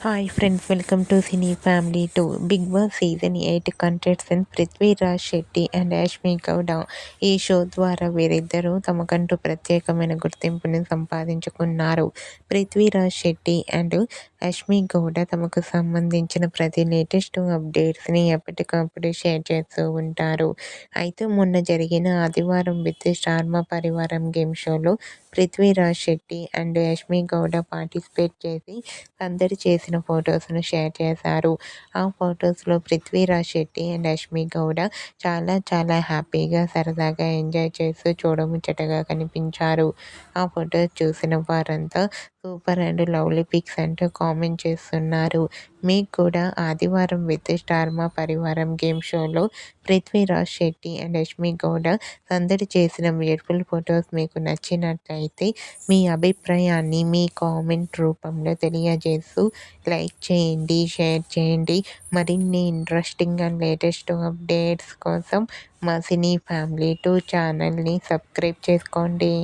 Hi friends, welcome to cine family 2. Bigg Boss season 8 contestant Prithviraj Shetty and Yashmi Gowda. ఈ show ద్వారా వీరిద్దరూ తమకంటూ ప్రత్యేకమైన గుర్తింపుని సంపాదించుకున్నారు. పృథ్వీరాజ్ శెట్టి అండ్ యష్మి గౌడ తమకు సంబంధించిన ప్రతి లేటెస్ట్ అప్డేట్స్ని ఎప్పటికప్పుడు షేర్ చేస్తూ ఉంటారు. అయితే మొన్న జరిగిన ఆదివారం విత్ స్టార్ మా పరివారం గేమ్ షోలో పృథ్వీరాజ్ శెట్టి అండ్ యష్మి గౌడ పార్టిసిపేట్ చేసి సందడి చేసిన ఫొటోస్ను షేర్ చేశారు. ఆ ఫొటోస్లో పృథ్వీరాజ్ శెట్టి అండ్ యష్మి గౌడ చాలా హ్యాపీగా, సరదాగా ఎంజాయ్ చేస్తూ చూడముచ్చటగా కనిపించారు. ఆ ఫొటోస్ చూసిన వారంతా సూపర్ అండ్ లవ్లీ పిక్స్ అంటూ కామెంట్ చేస్తున్నారు. మీకు కూడా ఆదివారం విత్ స్టార్ మా పరివారం గేమ్ షోలో పృథ్వీరాజ్ శెట్టి అండ్ యష్మి గౌడ సందడి చేసిన బ్యూటిఫుల్ ఫొటోస్ మీకు నచ్చినట్లయితే మీ అభిప్రాయాన్ని మీ కామెంట్ రూపంలో తెలియజేస్తూ లైక్ చేయండి, షేర్ చేయండి. మరిన్ని ఇంట్రెస్టింగ్ అండ్ లేటెస్ట్ అప్డేట్స్ కోసం మా సినీ ఫ్యామిలీ 2 ఛానల్ని సబ్స్క్రైబ్ చేసుకోండి.